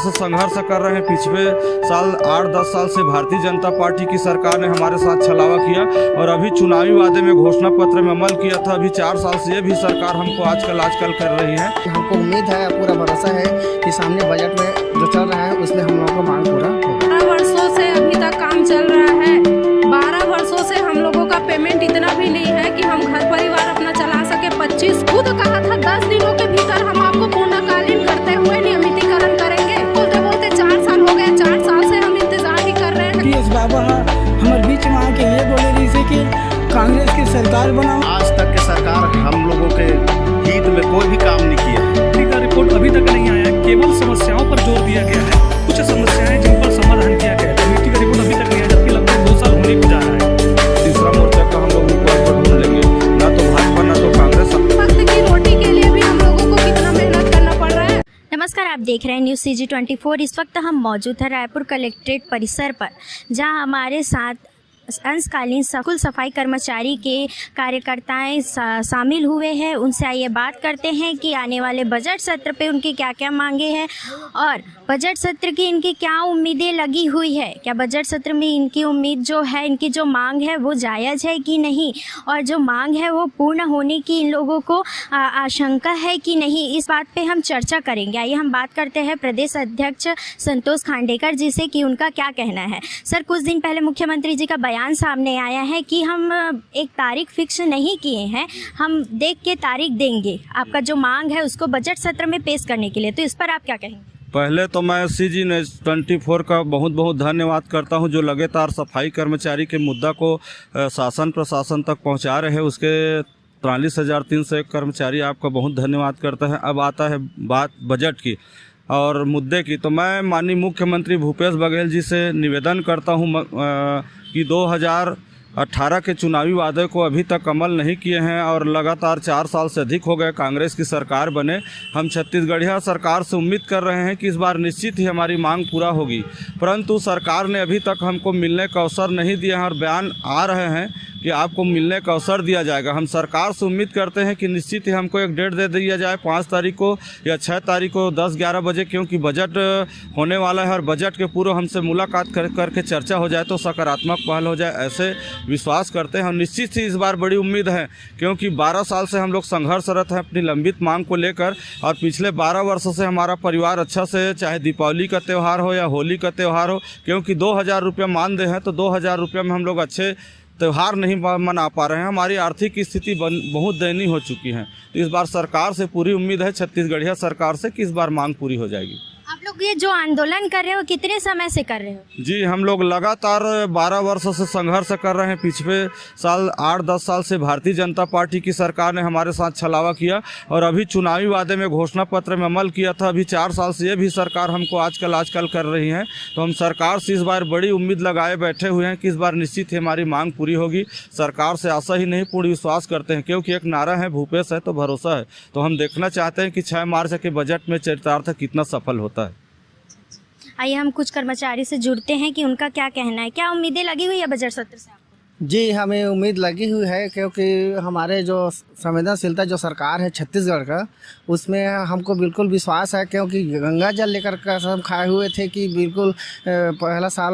से संघर्ष कर रहे हैं। पिछले साल 8-10 साल से भारतीय जनता पार्टी की सरकार ने हमारे साथ छलावा किया और अभी चुनावी वादे में घोषणा पत्र में अमल किया था। अभी 4 साल से ये भी सरकार हमको आजकल कर रही है। हमको उम्मीद है, पूरा भरोसा है कि सामने बजट में जो चल रहा है उसमें हम लोगों का मांग पूरा होगा। 12 वर्षों से अभी तक काम चल रहा है। 12 वर्षों से हम लोगों का पेमेंट इतना भी नहीं है कि हम घर परिवार अपना चला सके। 25 खुद कहा था 10 दिनों के भीतर हम आपको पूर्णकालीन करते हुए नियमितीकरण करेंगे। बोलते बोलते 4 साल हो गए। 4 साल से हम इंतजार ही कर रहे हैं। इस बाबा हमारे बीच में आके ये बोले रही से कि कांग्रेस की सरकार बनाओ। आज तक की सरकार हम लोगों के हित में कोई भी काम नहीं किया है। का रिपोर्ट अभी तक नहीं आया है, केवल समस्याओं पर जोर दिया गया है। कुछ समस्याएं जिन पर समाधान किया गया है। कमेटी का रिपोर्ट अभी तक नहीं आया, जबकि लगभग 2 साल होने को जा रहा है। तीसरा मोर्चा का हम लोग ऊपर ढूंढ लेंगे, ना तो भाजपा ना तो कांग्रेस। वक्त की रोटी के लिए भी हम लोगों को कितना मेहनत करना पड़ रहा है। नमस्कार, आप देख रहे हैं न्यूज़ CG24। इस वक्त हम मौजूद हैं रायपुर कलेक्ट्रेट परिसर पर, जहां हमारे साथ अंशकालीन स्कूल सफाई कर्मचारी के कार्यकर्ताएं शामिल हुए हैं। उनसे आइए बात करते हैं कि आने वाले बजट सत्र पे उनकी क्या क्या मांगे हैं और बजट सत्र की इनकी क्या उम्मीदें लगी हुई है। क्या बजट सत्र में इनकी उम्मीद जो है, इनकी जो मांग है वो जायज़ है कि नहीं, और जो मांग है वो पूर्ण होने की इन लोगों को आशंका है कि नहीं, इस बात पे हम चर्चा करेंगे। आइए हम बात करते हैं प्रदेश अध्यक्ष संतोष खांडेकर जी से कि उनका क्या कहना है। सर, कुछ दिन पहले मुख्यमंत्री जी का बयान सामने आया है कि हम एक तारीख फिक्स नहीं किए हैं, हम देख के तारीख देंगे आपका जो मांग है उसको बजट सत्र में पेश करने के लिए, तो इस पर आप क्या कहेंगे? पहले तो मैं CG24 का बहुत बहुत धन्यवाद करता हूं, जो लगातार सफाई कर्मचारी के मुद्दा को शासन प्रशासन तक पहुंचा रहे हैं। उसके 43,301 कर्मचारी आपका बहुत धन्यवाद करता है। अब आता है बात बजट की और मुद्दे की, तो मैं माननीय मुख्यमंत्री भूपेश बघेल जी से निवेदन करता हूं कि 2018 के चुनावी वादे को अभी तक अमल नहीं किए हैं और लगातार 4 साल से अधिक हो गए कांग्रेस की सरकार बने। हम छत्तीसगढ़िया सरकार से उम्मीद कर रहे हैं कि इस बार निश्चित ही हमारी मांग पूरा होगी, परंतु सरकार ने अभी तक हमको मिलने का अवसर नहीं दिया है और बयान आ रहे हैं कि आपको मिलने का अवसर दिया जाएगा। हम सरकार से उम्मीद करते हैं कि निश्चित ही हमको एक डेट दे दिया जाए, 5 तारीख को या 6 तारीख को 10-11 बजे, क्योंकि बजट होने वाला है और बजट के पूर्व हमसे मुलाकात करके चर्चा हो जाए तो सकारात्मक पहल हो जाए, ऐसे विश्वास करते हैं। और निश्चित ही इस बार बड़ी उम्मीद है, क्योंकि 12 साल से हम लोग संघर्षरत हैं अपनी लंबित मांग को लेकर और पिछले 12 वर्षों से हमारा परिवार अच्छा से, चाहे दीपावली का त्यौहार हो या होली का त्यौहार हो, क्योंकि 2,000 रुपये मानदेय हैं तो 2,000 रुपये में हम लोग अच्छे त्यौहार नहीं मना पा रहे हैं। हमारी आर्थिक स्थिति बहुत दयनीय हो चुकी है। तो इस बार सरकार से पूरी उम्मीद है, छत्तीसगढ़िया सरकार से, कि इस बार मांग पूरी हो जाएगी। आप लोग ये जो आंदोलन कर रहे हो कितने समय से कर रहे हो? जी, हम लोग लगातार 12 वर्षों से संघर्ष कर रहे हैं। पिछले साल 8-10 साल से भारतीय जनता पार्टी की सरकार ने हमारे साथ छलावा किया और अभी चुनावी वादे में घोषणा पत्र में अमल किया था। अभी 4 साल से ये भी सरकार हमको आजकल कर रही है। तो हम सरकार से इस बार बड़ी उम्मीद लगाए बैठे हुए हैं कि इस बार निश्चित ही हमारी मांग पूरी होगी। सरकार से आशा ही नहीं, पूर्ण विश्वास करते हैं, क्योंकि एक नारा है, भूपेश है तो भरोसा है। तो हम देखना चाहते हैं कि 6 मार्च के बजट में चरितार्थ कितना सफल होता है। आइए हम कुछ कर्मचारी से जुड़ते हैं कि उनका क्या कहना है, क्या उम्मीदें लगी हुई है बजट सत्र से आपको? जी, हमें उम्मीद लगी हुई है, क्योंकि हमारे जो संवेदनशीलता जो सरकार है छत्तीसगढ़ का, उसमें हमको बिल्कुल विश्वास है, क्योंकि गंगा जल लेकर कसम खाए हुए थे कि बिल्कुल पहला साल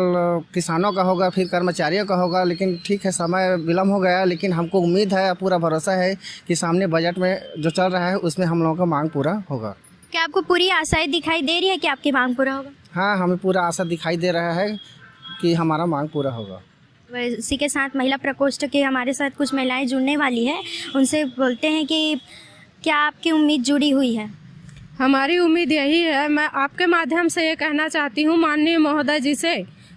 किसानों का होगा, फिर कर्मचारियों का होगा। लेकिन ठीक है, समय विलम्ब हो गया, लेकिन हमको उम्मीद है, पूरा भरोसा है कि सामने बजट में जो चल रहा है उसमें हम लोगों का मांग पूरा होगा। क्या आपको पूरी आशाएं दिखाई दे रही है कि आपकी मांग पूरा होगा? हाँ, हमें पूरा आशा दिखाई दे रहा है कि हमारा मांग पूरा होगा। इसी के साथ महिला प्रकोष्ठ के हमारे साथ कुछ महिलाएं जुड़ने वाली है, उनसे बोलते हैं कि क्या आपकी उम्मीद जुड़ी हुई है? हमारी उम्मीद यही है, मैं आपके माध्यम से ये कहना चाहती हूँ माननीय महोदय जी से,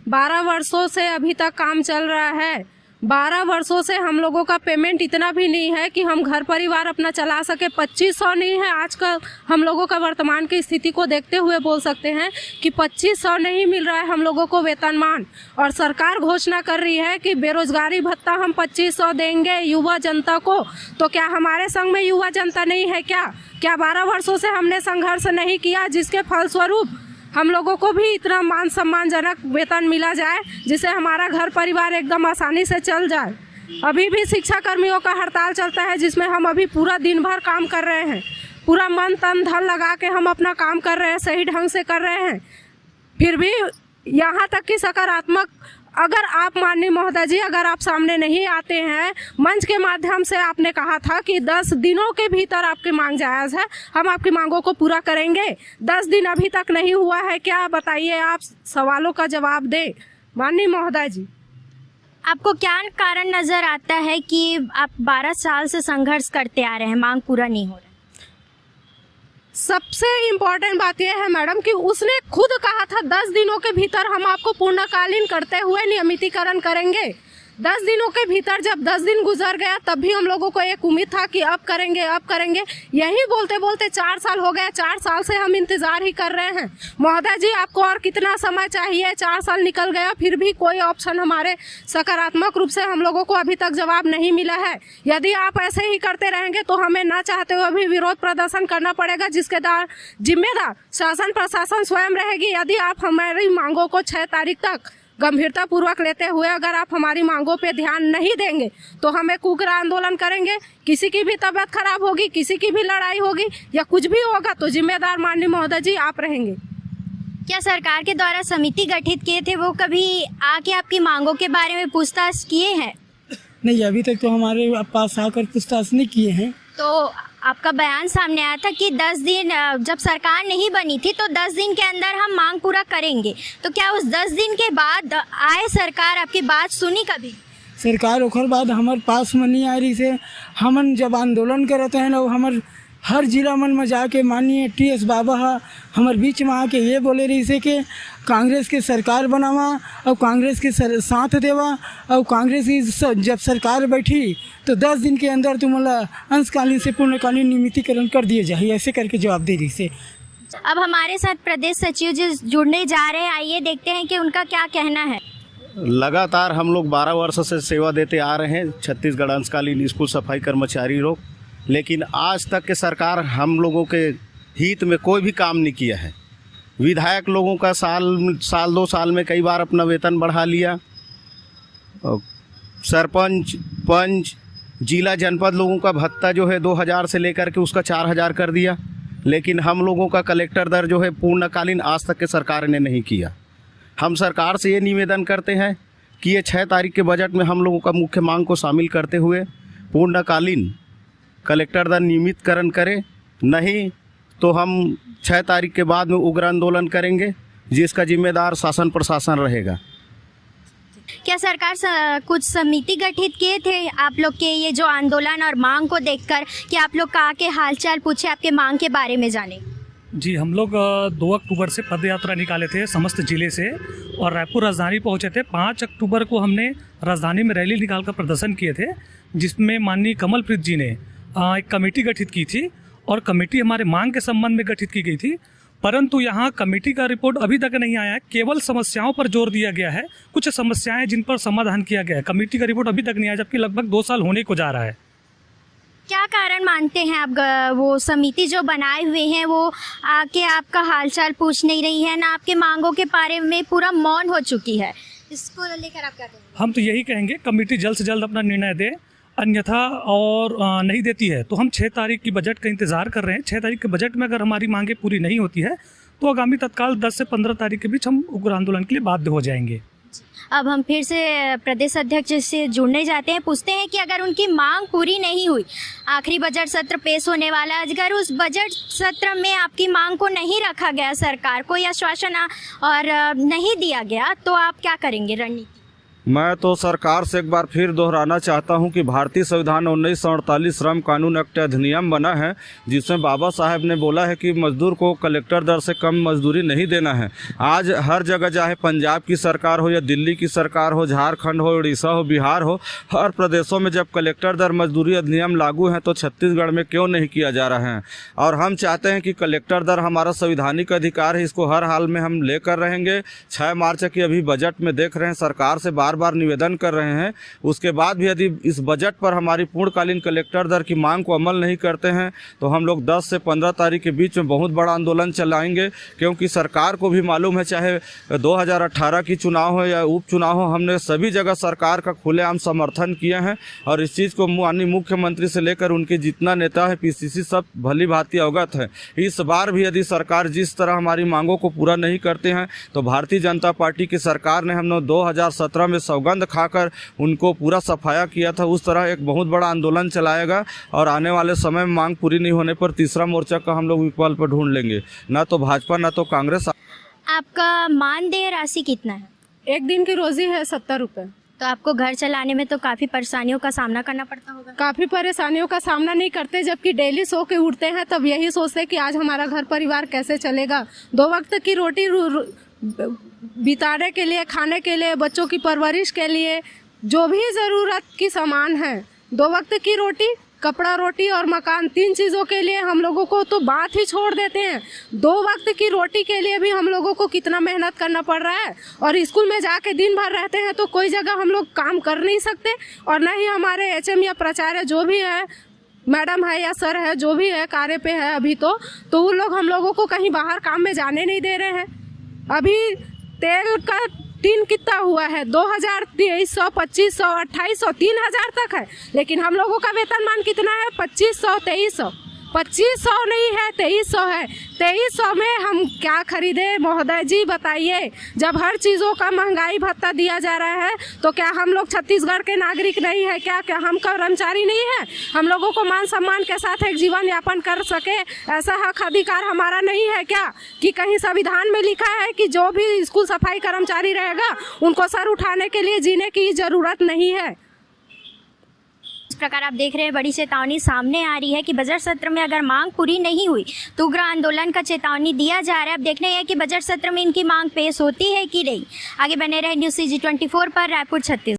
12 वर्षों से अभी तक काम चल रहा है। 12 वर्षों से हम लोगों का पेमेंट इतना भी नहीं है कि हम घर परिवार अपना चला सके। 2500 नहीं है, आजकल हम लोगों का वर्तमान की स्थिति को देखते हुए बोल सकते हैं कि 2500 नहीं मिल रहा है हम लोगों को वेतनमान, और सरकार घोषणा कर रही है कि बेरोजगारी भत्ता हम 2500 देंगे युवा जनता को। तो क्या हमारे संग में युवा जनता नहीं है क्या 12 वर्षों से हमने संघर्ष नहीं किया, जिसके फलस्वरूप हम लोगों को भी इतना मान सम्मानजनक वेतन मिला जाए, जिससे हमारा घर परिवार एकदम आसानी से चल जाए। अभी भी शिक्षा कर्मियों का हड़ताल चलता है, जिसमें हम अभी पूरा दिन भर काम कर रहे हैं। पूरा मन तन धन लगा के हम अपना काम कर रहे हैं, सही ढंग से कर रहे हैं। फिर भी यहाँ तक कि सकारात्मक, अगर आप माननीय महोदय जी, अगर आप सामने नहीं आते हैं, मंच के माध्यम से आपने कहा था कि 10 दिनों के भीतर आपकी मांग जायज़ है, हम आपकी मांगों को पूरा करेंगे। 10 दिन अभी तक नहीं हुआ है, क्या बताइए, आप सवालों का जवाब दें माननीय महोदय जी। आपको क्या कारण नज़र आता है कि आप 12 साल से संघर्ष करते आ रहे हैं, मांग पूरा नहीं हो रहा? सबसे इम्पोर्टेंट बात यह है मैडम कि उसने खुद कहा था 10 दिनों के भीतर हम आपको पूर्णकालीन करते हुए नियमितीकरण करेंगे। 10 दिनों के भीतर जब 10 दिन गुजर गया तब भी हम लोगों को एक उम्मीद था कि अब करेंगे, अब करेंगे। यही बोलते बोलते 4 साल हो गए, 4 साल से हम इंतजार ही कर रहे हैं। महोदय जी, आपको और कितना समय चाहिए? 4 साल निकल गया, फिर भी कोई ऑप्शन हमारे सकारात्मक रूप से हम लोगों को अभी तक जवाब नहीं मिला है। यदि आप ऐसे ही करते रहेंगे तो हमें ना चाहते हुए भी विरोध प्रदर्शन करना पड़ेगा, जिसके जिम्मेदार शासन प्रशासन स्वयं रहेगी। यदि आप हमारी मांगों को 6 तारीख तक गंभीरता पूर्वक लेते हुए अगर आप हमारी मांगों पे ध्यान नहीं देंगे तो हमें कुकरा आंदोलन करेंगे। किसी की भी तबीयत खराब होगी, किसी की भी लड़ाई होगी या कुछ भी होगा तो जिम्मेदार माननीय महोदय जी आप रहेंगे। क्या सरकार के द्वारा समिति गठित किए थे, वो कभी आके आपकी मांगों के बारे में पूछताछ किए हैं? नहीं, अभी तक तो हमारे पास आकर पूछताछ नहीं किए हैं। तो आपका बयान सामने आया था कि 10 दिन, जब सरकार नहीं बनी थी तो 10 दिन के अंदर हम मांग पूरा करेंगे। तो क्या उस 10 दिन के बाद आए सरकार, आपकी बात सुनी कभी? सरकार ओकर बाद हमारे पास में नहीं आ रही से। हमन जब आंदोलन करते हैं ना, हमार हर जिला मन में जाके माननीय TS बाबा हमारे बीच में आके ये बोले रही से कि कांग्रेस के सरकार बनावा और कांग्रेस के साथ देवा, और कांग्रेस की जब सरकार बैठी तो 10 दिन के अंदर तुम्हारा अंशकालीन से पूर्णकालीन नियमितीकरण कर दिए जाए, ऐसे करके जवाब दे रही से। अब हमारे साथ प्रदेश सचिव जी जुड़ने जा रहे हैं, आइए देखते हैं कि उनका क्या कहना है। लगातार हम लोग 12 वर्ष से सेवा देते आ रहे हैं, छत्तीसगढ़ अंशकालीन स्कूल सफाई कर्मचारी लोग, लेकिन आज तक के सरकार हम लोगों के हित में कोई भी काम नहीं किया है। विधायक लोगों का साल 2 साल में कई बार अपना वेतन बढ़ा लिया, सरपंच, पंच, जिला जनपद लोगों का भत्ता जो है 2000 से लेकर के उसका 4000 कर दिया, लेकिन हम लोगों का कलेक्टर दर जो है पूर्णकालीन आज तक के सरकार ने नहीं किया। हम सरकार से ये निवेदन करते हैं कि ये 6 तारीख के बजट में हम लोगों का मुख्य मांग को शामिल करते हुए पूर्णकालीन कलेक्टर दर नियमितकरण करें, नहीं तो हम 6 तारीख के बाद में उग्र आंदोलन करेंगे, जिसका जिम्मेदार शासन प्रशासन रहेगा। क्या सरकार कुछ समिति गठित किए थे आप लोग के ये जो आंदोलन और मांग को देखकर, कि आप लोग का आके हालचाल पूछे, आपके मांग के बारे में जाने? जी, हम लोग 2 अक्टूबर से पद यात्रा निकाले थे समस्त जिले से और रायपुर राजधानी पहुंचे थे। 5 अक्टूबर को हमने राजधानी में रैली निकालकर प्रदर्शन किए थे, जिसमें माननीय कमलप्रीत जी ने एक कमेटी गठित की थी और कमेटी हमारे मांग के संबंध में गठित की गई थी, परंतु यहाँ कमेटी का रिपोर्ट अभी तक नहीं आया है। केवल समस्याओं पर जोर दिया गया है, कुछ समस्याएं जिन पर समाधान किया गया है। कमेटी का रिपोर्ट अभी तक नहीं आया, जबकि लगभग 2 साल होने को जा रहा है। क्या कारण मानते हैं आप, वो समिति जो बनाए हुए हैं वो आके आपका हालचाल पूछ नहीं रही है, ना आपके मांगों के बारे में पूरा मौन हो चुकी है, इसको लेकर आप क्या कहेंगे? हम तो यही कहेंगे कमेटी जल्द से जल्द अपना निर्णय दे, अन्यथा और नहीं देती है तो हम 6 तारीख की बजट का इंतज़ार कर रहे हैं। 6 तारीख के बजट में अगर हमारी मांगे पूरी नहीं होती है तो आगामी तत्काल 10 से 15 तारीख के बीच हम उग्र आंदोलन के लिए बाध्य हो जाएंगे। अब हम फिर से प्रदेश अध्यक्ष से जुड़ने जाते हैं, पूछते हैं कि अगर उनकी मांग पूरी नहीं हुई, आखिरी बजट सत्र पेश होने वाला है, अगर उस बजट सत्र में आपकी मांग को नहीं रखा गया, सरकार को आश्वासन और नहीं दिया गया, तो आप क्या करेंगे रणनीति? मैं तो सरकार से एक बार फिर दोहराना चाहता हूं कि भारतीय संविधान 1948 श्रम कानून एक्ट अधिनियम बना है, जिसमें बाबा साहब ने बोला है कि मजदूर को कलेक्टर दर से कम मजदूरी नहीं देना है। आज हर जगह, चाहे पंजाब की सरकार हो या दिल्ली की सरकार हो, झारखंड हो, उड़ीसा हो, बिहार हो, हर प्रदेशों में जब कलेक्टर दर मजदूरी अधिनियम लागू है तो छत्तीसगढ़ में क्यों नहीं किया जा रहा है। और हम चाहते हैं कि कलेक्टर दर हमारा संवैधानिक अधिकार है, इसको हर हाल में हम लेकर रहेंगे। 6 मार्च की अभी बजट में देख रहे हैं, सरकार से बात बार बार निवेदन कर रहे हैं, उसके बाद भी यदि इस बजट पर हमारी पूर्णकालीन कलेक्टर दर की मांग को अमल नहीं करते हैं तो हम लोग 10 से 15 तारीख के बीच में बहुत बड़ा आंदोलन चलाएंगे। क्योंकि सरकार को भी मालूम है, चाहे 2018 की चुनाव हो या उपचुनाव हो, हमने सभी जगह सरकार का खुलेआम समर्थन किए हैं और इस चीज़ को माननीय मुख्यमंत्री से लेकर उनके जितना नेता है पीसीसी सब भली भांति अवगत है। इस बार भी यदि सरकार जिस तरह हमारी मांगों को पूरा नहीं करते हैं तो भारतीय जनता पार्टी की सरकार ने हमने 2017 में सौगंध खाकर उनको पूरा सफाया किया था, उस तरह एक बहुत बड़ा आंदोलन चलाएगा और आने वाले समय में मांग पूरी नहीं होने पर तीसरा मोर्चा का हम लोग विकल्प पर ढूंढ लेंगे, ना तो भाजपा ना तो कांग्रेस। आपका मानदेय राशि कितना है? एक दिन की रोजी है 70 रुपये। तो आपको घर चलाने में तो काफ़ी परेशानियों का सामना करना पड़ता होगा। काफ़ी परेशानियों का सामना नहीं करते, जबकि डेली सो के उठते हैं तब यही सोचते कि आज हमारा घर परिवार कैसे चलेगा। 2 वक्त की रोटी बिताने के लिए, खाने के लिए, बच्चों की परवरिश के लिए, जो भी ज़रूरत की सामान है, 2 वक्त की रोटी, कपड़ा, रोटी और मकान, 3 चीज़ों के लिए हम लोगों को तो बात ही छोड़ देते हैं। 2 वक्त की रोटी के लिए भी हम लोगों को कितना मेहनत करना पड़ रहा है और स्कूल में जाके दिन भर रहते हैं तो कोई जगह हम लोग काम कर नहीं सकते और न ही हमारे एचएम या प्राचार्य जो भी है, मैडम है या सर है, जो भी है कार्य पे है अभी तो वो लोग हम लोगों को कहीं बाहर काम में जाने नहीं दे रहे हैं। अभी तेल का टीन कितना हुआ है? 2000, 2300, 2500, 2800, 3000 तक है, लेकिन हम लोगों का वेतनमान कितना है? 2500, 2300। 2500 नहीं है, 2300 है। 2300 में हम क्या खरीदे महोदय जी बताइए? जब हर चीज़ों का महंगाई भत्ता दिया जा रहा है तो क्या हम लोग छत्तीसगढ़ के नागरिक नहीं है क्या? क्या हम कर्मचारी नहीं है? हम लोगों को मान सम्मान के साथ एक जीवन यापन कर सके ऐसा हक अधिकार हमारा नहीं है क्या? कि कहीं संविधान में लिखा है कि जो भी स्कूल सफाई कर्मचारी रहेगा उनको सर उठाने के लिए जीने की ज़रूरत नहीं है। इस प्रकार आप देख रहे हैं बड़ी चेतावनी सामने आ रही है कि बजट सत्र में अगर मांग पूरी नहीं हुई तो उग्र आंदोलन का चेतावनी दिया जा रहा है। अब देखना है कि बजट सत्र में इनकी मांग पेश होती है कि नहीं। आगे बने रहे न्यूज़ CG 24 पर, रायपुर, छत्तीसगढ़।